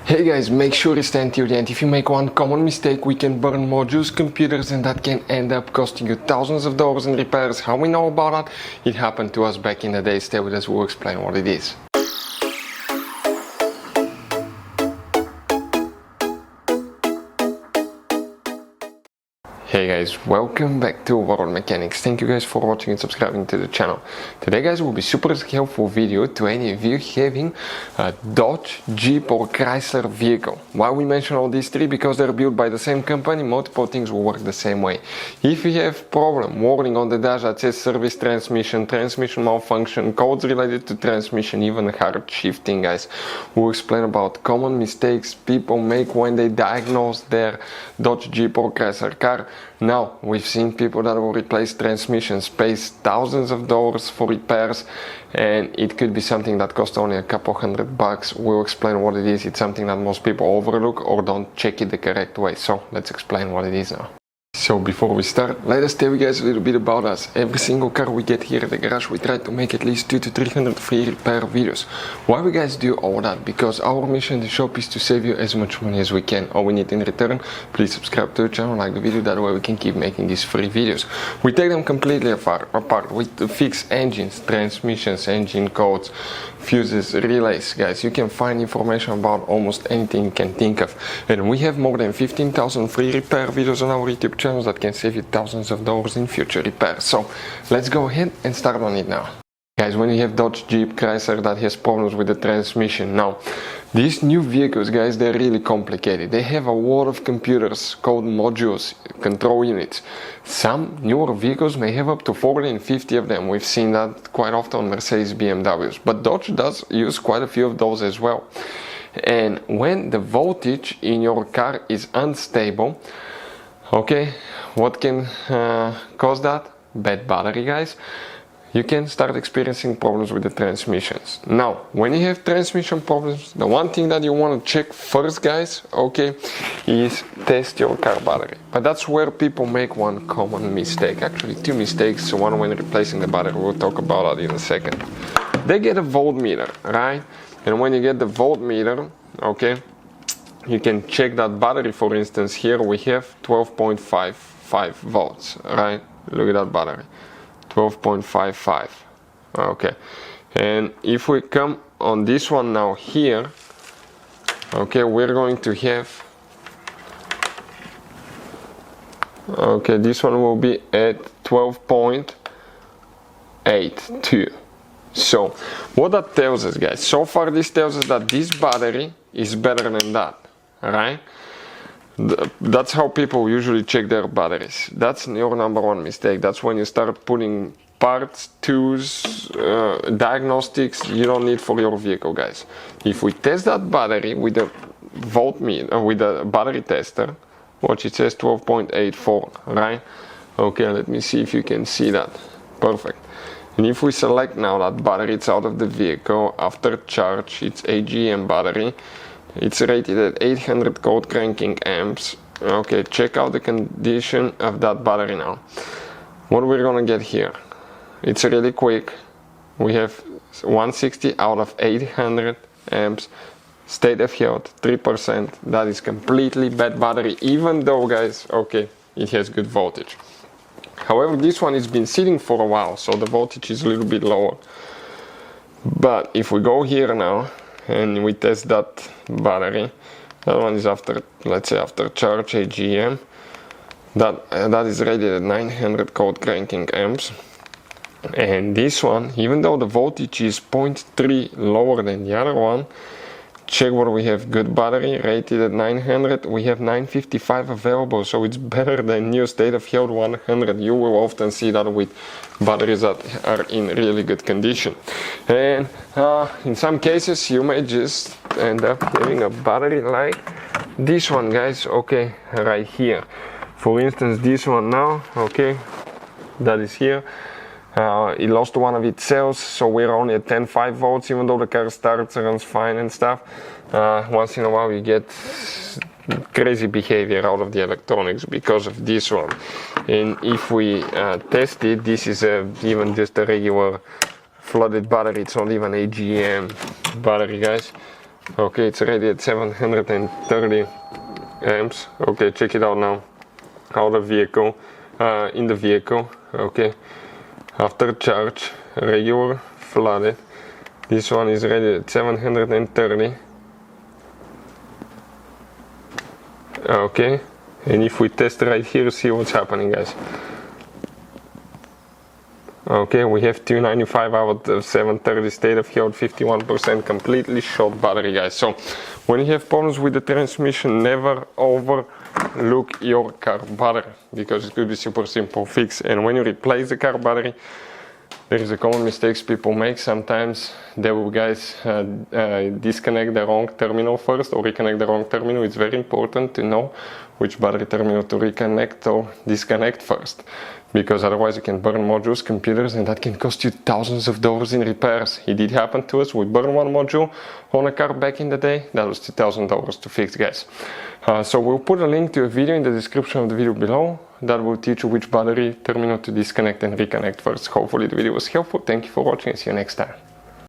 Hey guys, make sure you stay until the end. If you make one common mistake, we can burn modules, computers, and that can end up costing you thousands of dollars in repairs. How we know about that? It happened to us back in the day. Stay with us, we'll explain what it is. Hey guys, welcome back to World Mechanics. Thank you guys for watching and subscribing to the channel. Today guys will be super helpful video to any of you having a Dodge, Jeep or Chrysler vehicle. Why we mention all these three? Because they're built by the same company, multiple things will work the same way. If you have problem, warning on the dash that says service transmission, transmission malfunction, codes related to transmission, even hard shifting guys, we'll explain about common mistakes people make when they diagnose their Dodge, Jeep or Chrysler car. Now, we've seen people that will replace transmissions, pay thousands of dollars for repairs, and it could be something that costs only a couple $100. We'll explain what it is. It's something that most people overlook or don't check it the correct way. So, let's explain what it is now. So before we start, let us tell you guys a little bit about us. Every single car we get here at the garage, we try to make at least 200 to 300 free repair videos. Why we guys do all that? Because our mission in the shop is to save you as much money as we can. All we need in return, please subscribe to the channel, like the video, that way we can keep making these free videos. We take them completely apart. We fix engines, transmissions, engine codes, fuses, relays. Guys, you can find information about almost anything you can think of. And we have more than 15,000 free repair videos on our YouTube channel that can save you thousands of dollars in future repairs. So let's go ahead and start on it now. Guys, when you have Dodge, Jeep, Chrysler that has problems with the transmission, now these new vehicles guys, they're really complicated. They have a lot of computers, code modules, control units. Some newer vehicles may have up to 40 and 50 of them. We've seen that quite often on Mercedes, BMWs, but Dodge does use quite a few of those as well. And when the voltage in your car is unstable, okay, what can cause that? Bad battery guys. You can start experiencing problems with the transmissions. Now, when you have transmission problems, the one thing that you want to check first guys, okay, is test your car battery. But that's where people make one common mistake. Actually, two mistakes. One when replacing the battery, we'll talk about that in a second. They get a voltmeter, right? And when you get the voltmeter, okay, you can check that battery. For instance, here we have 12.55 volts, right? Look at that battery, 12.55. Okay, and if we come on this one now here, okay, we're going to have, okay, this one will be at 12.82. So what that tells us guys, so far this tells us that this battery is better than that, right? That's how people usually check their batteries. That's your number one mistake. That's when you start putting parts, tools, diagnostics you don't need for your vehicle guys. If we test that battery with a voltmeter, with a battery tester, watch, it says 12.84, right? Okay, let me see if you can see that. Perfect. And if we select now that battery, it's out of the vehicle, after charge, it's AGM battery, it's rated at 800 code cranking amps. Okay, check out the condition of that battery now. What we're gonna get here, it's really quick. We have 160 out of 800 amps, state of health 3%. That is completely bad battery, even though guys, okay, it has good voltage. However, this one has been sitting for a while, so the voltage is a little bit lower. But if we go here now and we test that battery, that one is after, let's say after charge AGM, that is rated at 900 code cranking amps. And this one, even though the voltage is 0.3 lower than the other one, check what we have. Good battery, rated at 900. We have 955 available, so it's better than new state of health 100. You will often see that with batteries that are in really good condition. And in some cases, you may just end up having a battery like this one, guys. Okay, right here. For instance, this one now, okay, that is here. It lost one of its cells, so we're only at 10.5 volts, even though the car starts, runs fine and stuff. Once in a while you get crazy behavior out of the electronics because of this one. And if we test it, this is even just a regular flooded battery. It's not even AGM battery, guys. Okay, it's ready at 730 amps. Okay, check it out now. Out of vehicle, in the vehicle. Okay, after charge, regular, flooded. This one is ready at 730. Okay, and if we test right here, see what's happening, guys. Okay, we have 295 out of 730 state of health, 51% completely shot battery, guys. So when you have problems with the transmission, never overlook your car battery, because it could be super simple fix. And when you replace the car battery, there is a common mistakes people make. Sometimes they will, guys, disconnect the wrong terminal first or reconnect the wrong terminal. It's very important to know which battery terminal to reconnect or disconnect first, because otherwise you can burn modules, computers, and that can cost you thousands of dollars in repairs. It did happen to us. We burned one module on a car back in the day. That was $2,000 to fix, guys. So we'll put a link to a video in the description of the video below that will teach you which battery terminal to disconnect and reconnect first. Hopefully the video was helpful. Thank you for watching and see you next time.